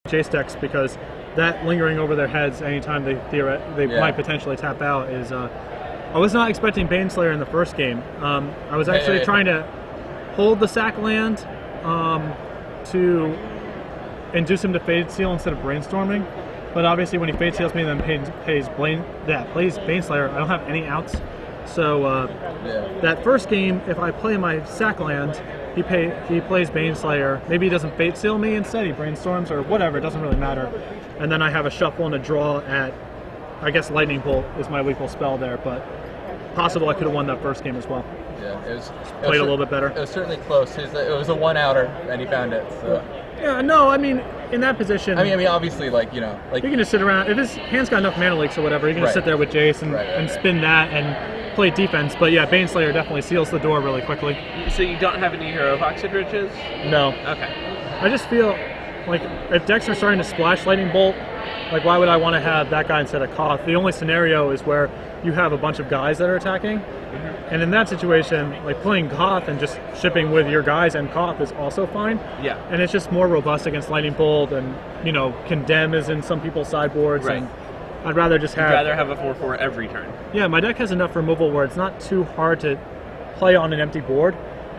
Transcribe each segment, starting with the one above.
chase decks because that lingering over their heads anytime they might potentially tap out is. I was not expecting Baneslayer in the first game. I was actually trying to hold the sack land to induce him to Fade Seal instead of Brainstorming. But obviously when he Fade Seals me and then plays Baneslayer, I don't have any outs. So that first game, if I play my sack land, he plays Baneslayer. Maybe he doesn't Fate Seal me instead, he Brainstorms or whatever, it doesn't really matter. And then I have a shuffle and a draw at, I guess Lightning Bolt is my lethal spell there, but possible I could have won that first game as well. Yeah, it was played a little bit better. It was certainly close. It was a one-outer, and he found it. So. Yeah, no, I mean, in that position... I mean, obviously, like... You can just sit around, if his hand's got enough mana leaks or whatever, you can just sit there with Jace and spin that and play defense. But yeah, Baneslayer definitely seals the door really quickly. So you don't have any Hero of Oxidriches? No. Okay. I just feel like if decks are starting to splash Lightning Bolt, like why would I want to have that guy instead of Koth? The only scenario is where you have a bunch of guys that are attacking. And in that situation, like playing Koth and just shipping with your guys and Koth is also fine. Yeah. And it's just more robust against Lightning Bolt and, Condemn is in some people's sideboards. Right. And I'd rather just have... You'd rather have a 4/4 every turn. Yeah, my deck has enough removal where it's not too hard to play on an empty board.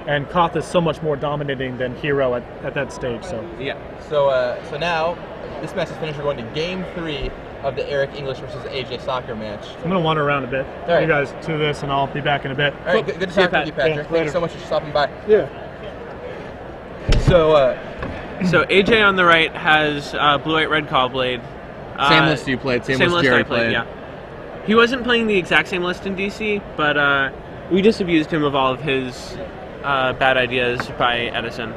And Koth is so much more dominating than Hero at that stage. So yeah. So now, this match is finished. We're going to Game 3 of the Eric English versus AJ Sacher match. I'm going to wander around a bit. Right. You guys do this, and I'll be back in a bit. All right, good to talk with you, Patrick. Thank you so much for stopping by. Yeah. So AJ on the right has blue-white red Callblade. Same list you played. Same list Jerry played. Yeah. He wasn't playing the exact same list in DC, but we disabused him of all of his bad ideas by Edison.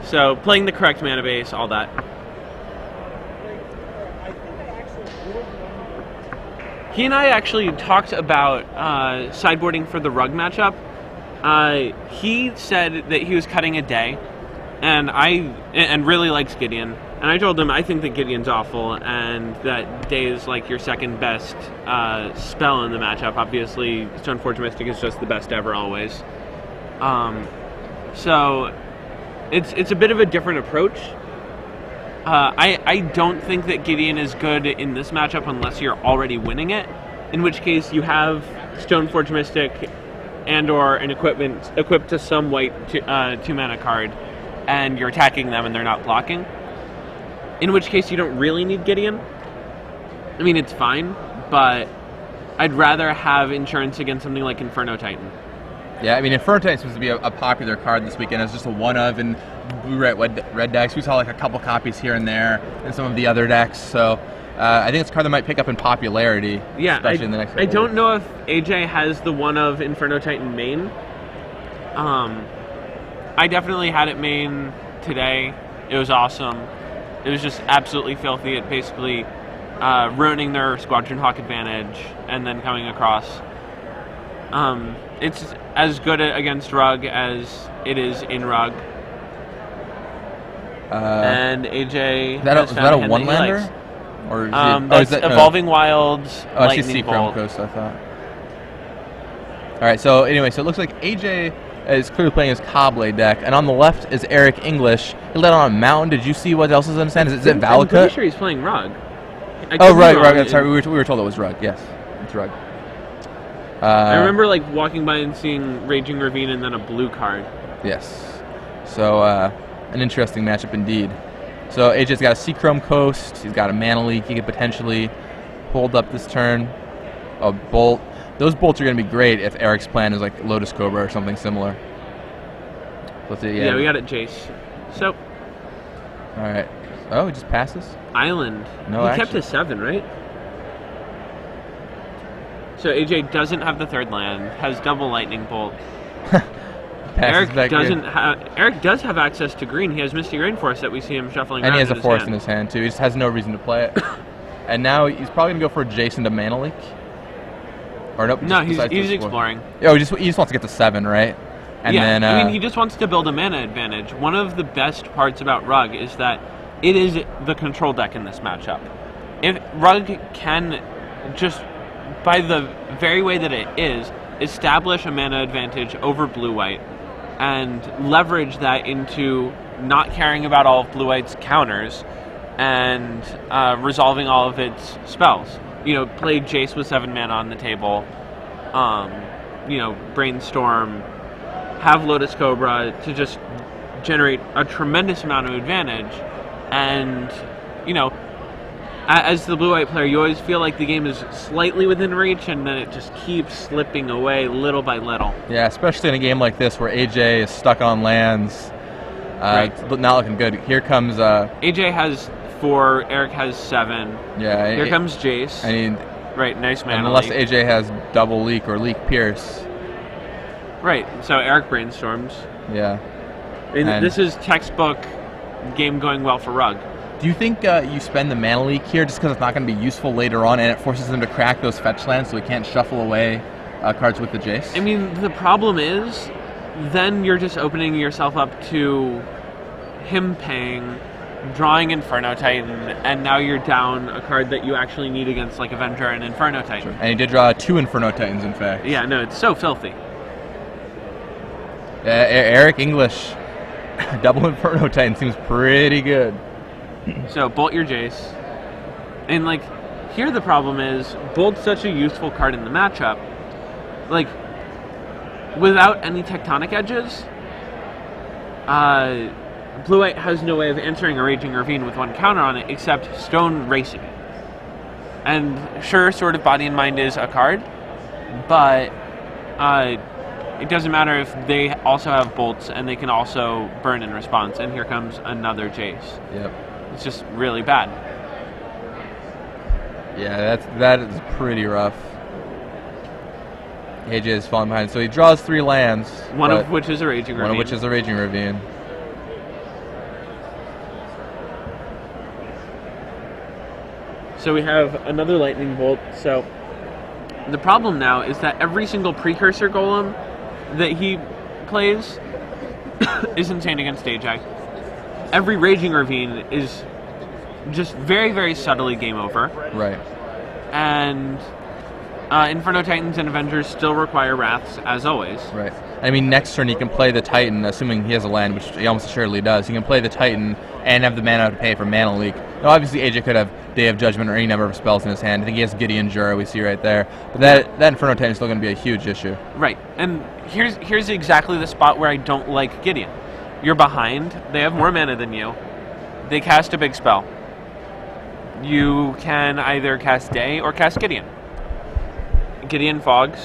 So playing the correct mana base, all that. He and I actually talked about sideboarding for the Rug matchup. He said that he was cutting a day, and really likes Gideon. And I told him I think that Gideon's awful, and that Day is like your second best spell in the matchup. Obviously, Stoneforge Mystic is just the best ever, always. So it's a bit of a different approach. I don't think that Gideon is good in this matchup unless you're already winning it, in which case you have Stoneforge Mystic and/or an equipped to some white 2-mana card, and you're attacking them and they're not blocking. In which case you don't really need Gideon. I mean, it's fine, but I'd rather have insurance against something like Inferno Titan. Yeah, I mean, Inferno Titan seems to be a popular card this weekend. It's just a one-of in blue-red decks. We saw like a couple copies here and there in some of the other decks, so I think it's a card that might pick up in popularity, especially in the next I don't know if AJ has the one-of Inferno Titan main. I definitely had it main today. It was awesome. It was just absolutely filthy. It basically ruining their Squadron Hawk advantage and then coming across. It's as good against Rug as it is in Rug. And AJ is that a one-lander? Or that's Evolving Wilds, I see Lightning Chrome Bolt. Coast, I thought. Alright, so anyway, so it looks like AJ is clearly playing his Cobblade deck, and on the left is Eric English. He led on a mountain. Did you see what else is in his hand? Is it Valakut? I'm pretty sure he's playing Rug. Rug. Sorry, we were told it was Rug. Yes, it's Rug. I remember walking by and seeing Raging Ravine and then a blue card. Yes. So an interesting matchup indeed. So AJ's got a Seachrome Coast. He's got a mana leak. He could potentially hold up this turn. A bolt. Those bolts are going to be great if Eric's plan is like Lotus Cobra or something similar. Let's see. Yeah, we got it, Jace. So. All right. Oh, he just passes? Island. No, he kept his 7, right? So AJ doesn't have the third land, has double Lightning Bolt. Eric does have access to green. He has Misty Rainforest that we see him shuffling around. And he has a forest hand. in his hand too. He just has no reason to play it. And now he's probably gonna go for Jason to mana leak. Or nope. No, he's exploring. Oh, he just wants to get to 7, right? And yeah, then I mean, he just wants to build a mana advantage. One of the best parts about Rug is that it is the control deck in this matchup. If Rug can just, by the very way that it is, establish a mana advantage over blue-white, and leverage that into not caring about all of Blue White's counters and resolving all of its spells. Play Jace with 7 mana on the table, Brainstorm, have Lotus Cobra to just generate a tremendous amount of advantage. And, as the blue-white player, you always feel like the game is slightly within reach, and then it just keeps slipping away little by little. Yeah, especially in a game like this where AJ is stuck on lands. Right. It's not looking good. Here comes... AJ has 4, Eric has 7. Yeah. Here comes Jace. I mean... Right, nice mana unless leak. AJ has double leak or leak pierce. Right, so Eric brainstorms. Yeah. And this is textbook game going well for Rug. Do you think you spend the mana leak here just because it's not going to be useful later on and it forces him to crack those fetch lands so he can't shuffle away cards with the Jace? I mean, the problem is then you're just opening yourself up to him paying, drawing Inferno Titan, and now you're down a card that you actually need against like Avenger and Inferno Titan. Sure. And he did draw 2 Inferno Titans, in fact. Yeah, no, it's so filthy. Eric English, double Inferno Titan seems pretty good. So, bolt your Jace. And, here the problem is, Bolt's such a useful card in the matchup. Without any tectonic edges, Blue-White has no way of answering a Raging Ravine with 1 counter on it except Stone Racing it. And sure, sort of Body and Mind is a card, but it doesn't matter if they also have bolts and they can also burn in response. And here comes another Jace. Yep. It's just really bad. Yeah, that is pretty rough. AJ is falling behind, so he draws 3 lands. One of which is a Raging Ravine. One of which is a Raging Ravine. So we have another Lightning Bolt. So the problem now is that every single Precursor Golem that he plays is insane against AJ. Every Raging Ravine is just very, very subtly game over. Right. And Inferno Titans and Avengers still require Wraths, as always. Right. I mean, next turn he can play the Titan, assuming he has a land, which he almost assuredly does. He can play the Titan and have the mana to pay for mana leak. Now, obviously, AJ could have Day of Judgment or any number of spells in his hand. I think he has Gideon Jura, we see right there. But that Inferno Titan is still going to be a huge issue. Right. And here's exactly the spot where I don't like Gideon. You're behind. They have more mana than you. They cast a big spell. You can either cast Day or cast Gideon. Gideon fogs,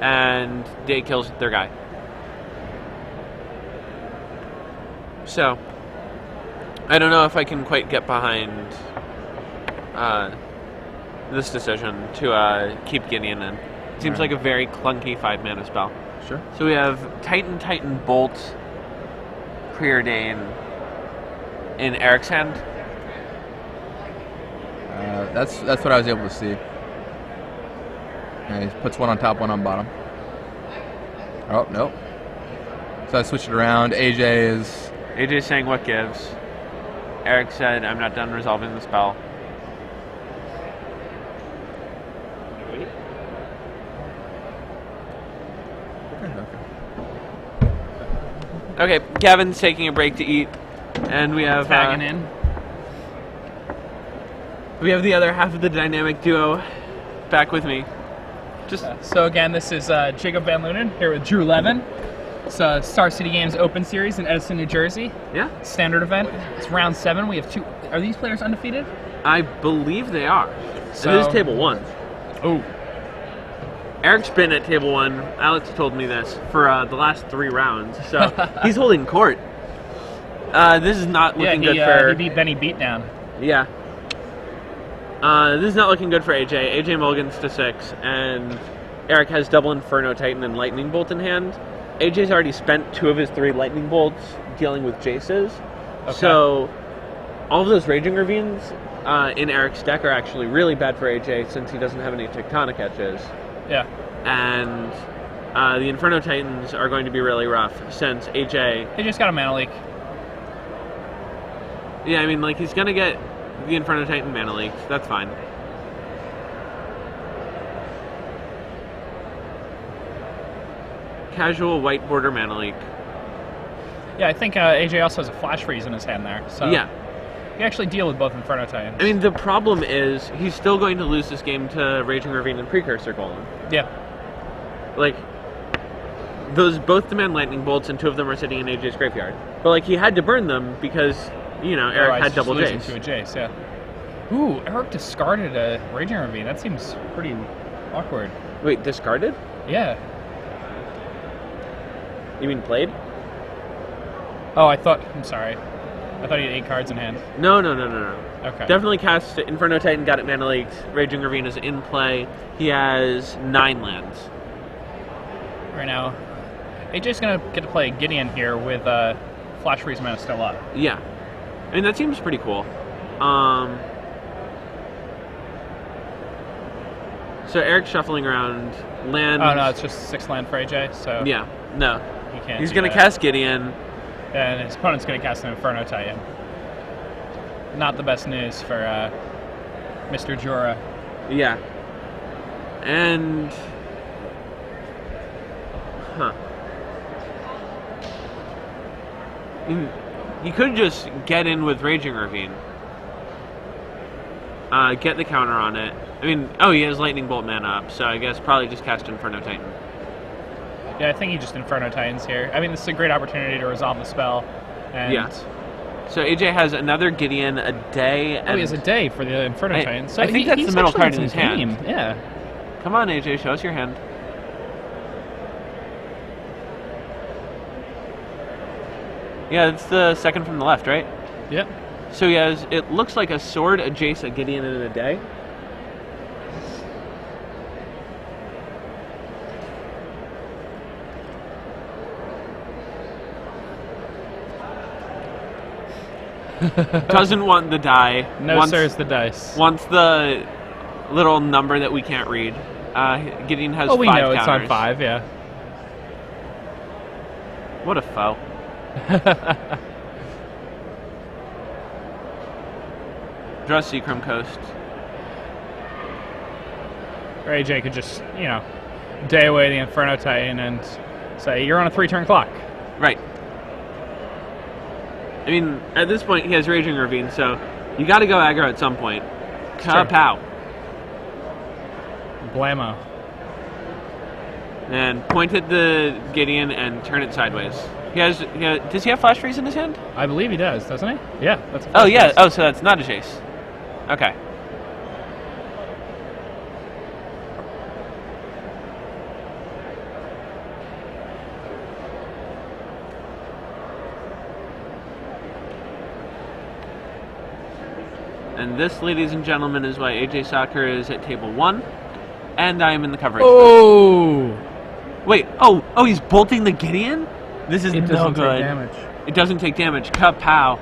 and Day kills their guy. So, I don't know if I can quite get behind this decision to keep Gideon in. It seems like a very clunky 5-mana spell. Sure. So we have Titan, Bolt, Preordain in Eric's hand. That's what I was able to see. And he puts 1 on top, 1 on bottom. Oh, no. So I switched it around. AJ's saying what gives. Eric said, I'm not done resolving the spell. Okay, Gavin's taking a break to eat, and we have tagging in. We have the other half of the dynamic duo back with me. So again, this is Jacob Van Lunen here with Drew Levin. It's a Star City Games Open Series in Edison, New Jersey. Yeah. Standard event. It's round 7. We have 2. Are these players undefeated? I believe they are. So, it is table 1. Oh. Eric's been at table 1. Alex told me this for the last 3 rounds. So he's holding court. This is not looking good for. He beat Benny Beatdown. Yeah. This is not looking good for AJ. AJ mulligans to 6, and Eric has double Inferno Titan and Lightning Bolt in hand. AJ's already spent 2 of his 3 Lightning Bolts dealing with Jaces. Okay. So all of those Raging Ravines in Eric's deck are actually really bad for AJ since he doesn't have any Tectonic Edges. Yeah. And the Inferno Titans are going to be really rough since AJ... They just got a mana leak. Yeah, I mean, he's going to get the Inferno Titan mana leaks. That's fine. casual white border mana leak. Yeah, I think AJ also has a Flash Freeze in his hand there. So Yeah. you actually deal with both Inferno Titans. I mean, the problem is he's still going to lose this game to Raging Ravine and Precursor Golem. Yeah. Like, those both demand lightning bolts, and 2 of them are sitting in AJ's graveyard. But, like, he had to burn them because, you know, Eric Otherwise, had double just losing Jace. to a Jace, yeah. Ooh, Eric discarded a Raging Ravine. That seems pretty awkward. Wait, discarded? Yeah. You mean played? Oh, I'm sorry. I thought he had 8 cards in hand. No. Okay. Definitely cast Inferno Titan, got it mana leaked. Raging Ravine is in play. He has 9 lands. Right now, AJ's going to get to play Gideon here with Flash Freeze mana still up. Yeah. I mean, that seems pretty cool. So Eric's shuffling around land. Oh, no, it's just 6 land for AJ, so Yeah, no. he can't He's do going to that. cast Gideon. And his opponent's going to cast an Inferno Titan. Not the best news for Mr. Jorah. Yeah. And... Huh. He could just get in with Raging Ravine. Get the counter on it. I mean, he has Lightning Bolt mana up, so I guess probably just cast Inferno Titan. Yeah, I think he just Inferno Titans here. I mean, this is a great opportunity to resolve the spell. And Yeah. So AJ has another Gideon, a day, and... he has a day for the Inferno I- Titans. So I think that's he's the middle actually card in in some his hand. game. Yeah. Come on, AJ, show us your hand. Yeah, it's the second from the left, right? Yep. So he has, it looks like a sword, a Jace, a Gideon, and a day. Doesn't want the die. No, sir's the dice. Wants the little number that we can't read. Gideon has 5 we know counters. it's on 5, yeah. What a foe. Draw Seachrome Coast. Or AJ could just, day away the Inferno Titan and say, you're on a 3-turn clock. Right. I mean, at this point, he has Raging Ravine, so you got to go aggro at some point. Kapow. Blammo. And point at the Gideon and turn it sideways. Does he have Flash Freeze in his hand? I believe he does, doesn't he? Yeah, that's a Oh, Flash yeah. Freeze. Oh, so that's not a Jace. Okay. And this, ladies and gentlemen, is why AJ Sacher is at table 1, and I am in the coverage. Oh! Wait, he's bolting the Gideon? This is It no doesn't good. take damage. It doesn't take damage. Kapow.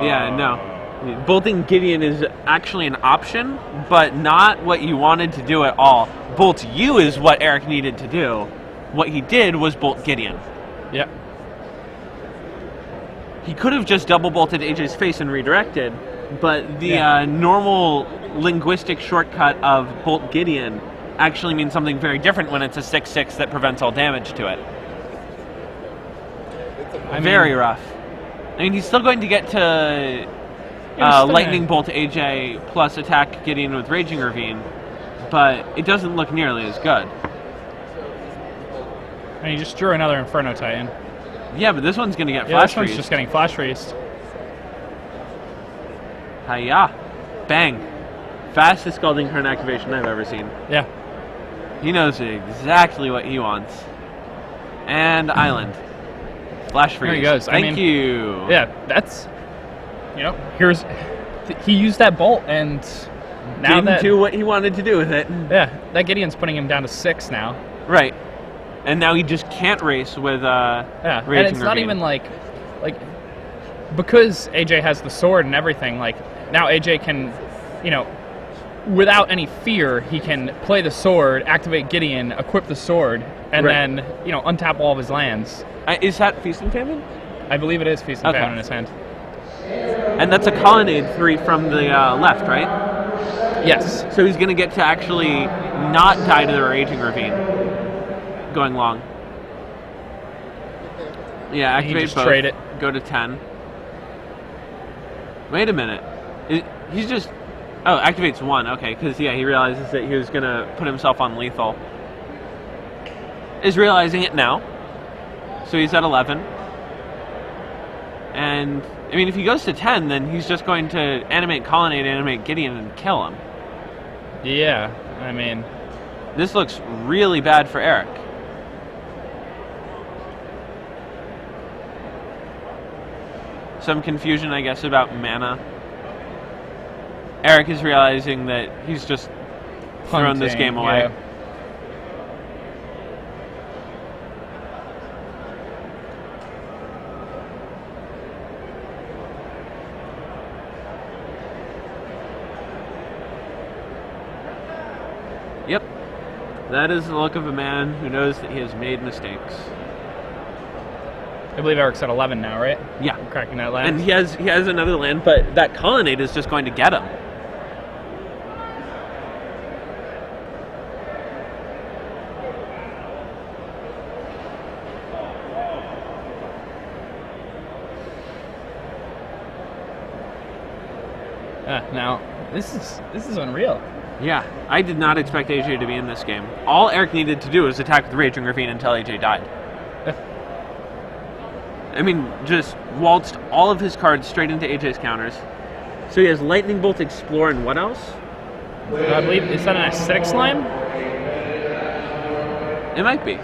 Yeah, no. Bolting Gideon is actually an option, but not what you wanted to do at all. Bolt you is what Eric needed to do. What he did was bolt Gideon. Yep. He could have just double bolted AJ's face and redirected, but the normal linguistic shortcut of bolt Gideon actually means something very different when it's a 6/6 that prevents all damage to it. Very rough. I mean, he's still going to get to Lightning Bolt AJ plus attack Gideon with Raging Ravine, but it doesn't look nearly as good. And he just drew another Inferno Titan. Yeah, but this one's going to get Yeah, Flash this one's Freeze. just getting Flash Freezed. Hiya. Bang. Fastest Scalding Current activation I've ever seen. Yeah. He knows exactly what he wants. And Island. Flash Freeze. There he goes. Thank you. Yeah, that's, he used that bolt, and now Didn't do what he wanted to do with it. Yeah, that Gideon's putting him down to 6 now. Right. And now he just can't race with Yeah, Raging and it's not Ravine. even like because AJ has the sword and everything, now AJ can, without any fear, he can play the sword, activate Gideon, equip the sword, and then, untap all of his lands. Is that Feast and Famine? I believe it is Feast and Famine in his hand. And that's a Colonnade 3 from the left, right? Yes. So he's going to get to actually not die to the Raging Ravine going long. Yeah, He can activate just both. trade it. Go to 10. Wait a minute. He's just... Oh, activates 1. Okay, because, yeah, he realizes that he was going to put himself on lethal. Is realizing it now. So he's at 11. And, I mean, if he goes to 10, then he's just going to animate Colonnade, animate Gideon, and kill him. Yeah, I mean... This looks really bad for Eric. Some confusion, I guess, about mana. Eric is realizing that he's just thrown this game away. Yeah. Yep. That is the look of a man who knows that he has made mistakes. I believe Eric's at 11 now, right? Yeah. Cracking that land. And he has another land, but that Colonnade is just going to get him. Now, this is unreal. Yeah, I did not expect AJ to be in this game. All Eric needed to do was attack with Raging Ravine until AJ died. I mean, just waltzed all of his cards straight into AJ's counters. So he has Lightning Bolt, Explore, and what else? I believe, is that an acidic slime? It might be.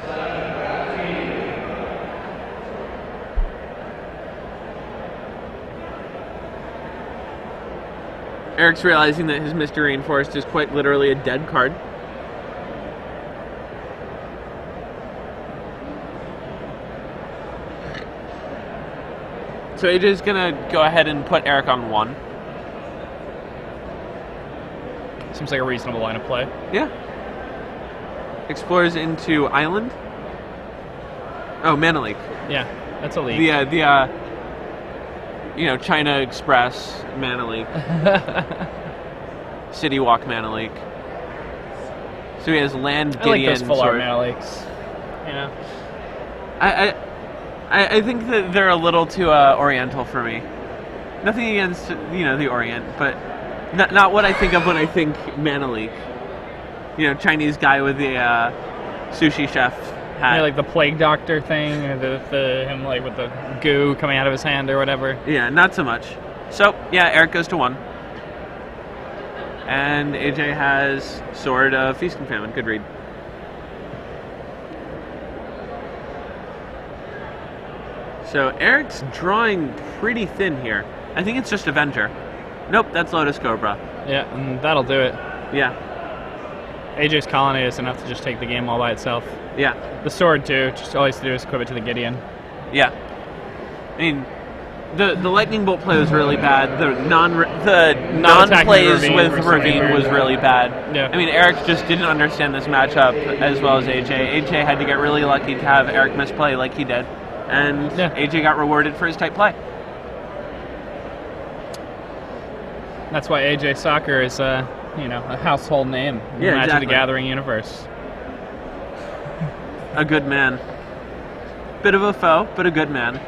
Eric's realizing that his Mystery Rainforest is quite literally a dead card. So AJ's gonna go ahead and put Eric on 1. Seems like a reasonable line of play. Yeah. Explores into Island. Oh, Mana Leak. Yeah, that's a leak. The China Express Mana Leak. City Walk Mana Leak. So he has land, I like Gideon, those full art Sword. mana leaks. Yeah. I think that they're a little too Oriental for me. Nothing against the Orient, but not what I think of when I think Mana Leak. Chinese guy with the sushi chef hat. Yeah, like the plague doctor thing, or him like with the goo coming out of his hand or whatever. Yeah, not so much. So yeah, Eric goes to 1, and AJ has Sword of Feast and Famine. Good read. So Eric's drawing pretty thin here. I think it's just Avenger. Nope, that's Lotus Cobra. Yeah, and that'll do it. Yeah, AJ's Colonnade is enough to just take the game all by itself. yeah, The sword too, just all he has to do is equip it to the Gideon. yeah. I mean, the Lightning Bolt play was really bad. The non plays Ravine with for some Ravine reason. was really bad. Yeah. I mean, Eric just didn't understand this matchup as well as AJ. AJ had to get really lucky to have Eric misplay like he did, and Yeah. AJ got rewarded for his tight play. That's why AJ Sacher is a household name in the Yeah, Magic exactly. the Gathering universe. A good man. Bit of a foe, but a good man.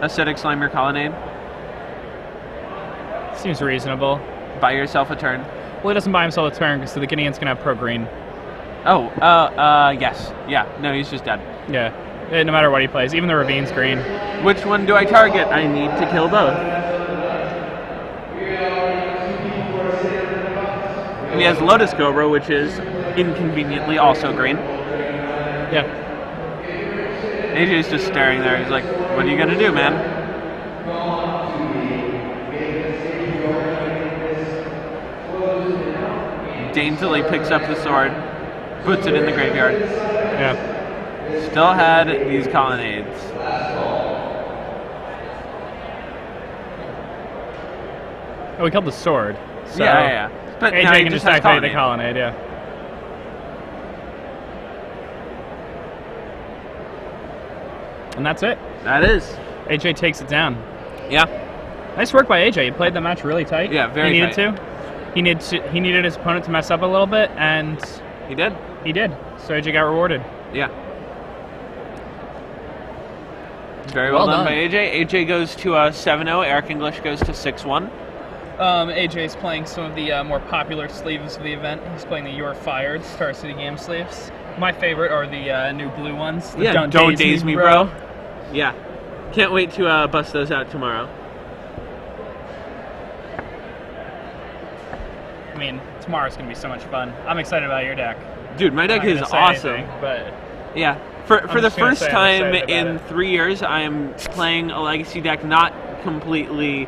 Acidic Slimer Colonnade. Seems reasonable. Buy yourself a turn. Well, he doesn't buy himself a turn because the Gideon's gonna have pro green. Oh, yes. Yeah, no, he's just dead. Yeah, no matter what he plays, even the Ravine's green. Which one do I target? I need to kill both. And he has Lotus Cobra, which is inconveniently also green. Yeah. AJ's just staring there. He's like, what are you gonna do, man? Daintily picks up the sword, puts it in the graveyard. Yeah. Still had these colonnades. Oh, we killed the sword. So Yeah. But now AJ he can just just has activate the colonnade. Colonnade, yeah. And that's it. That is. AJ takes it down. Yeah. Nice work by AJ. He played the match really tight. Yeah, very He needed tight. to. He needed his opponent to mess up a little bit, and He did. he did. So AJ got rewarded. Yeah. Very well, Well done by done. AJ. AJ goes to 7-0. Eric English goes to 6-1. AJ's playing some of the more popular sleeves of the event. He's playing the You're Fired Star City Game sleeves. My favorite are the new blue ones. The Yeah, don't daze me, bro. Yeah. Can't wait to bust those out tomorrow. I mean, tomorrow's going to be so much fun. I'm excited about your deck. Dude, my deck I'm not is gonna say awesome. anything, but Yeah. For the just gonna first say I'm time excited about in it. 3 years, I am playing a Legacy deck not completely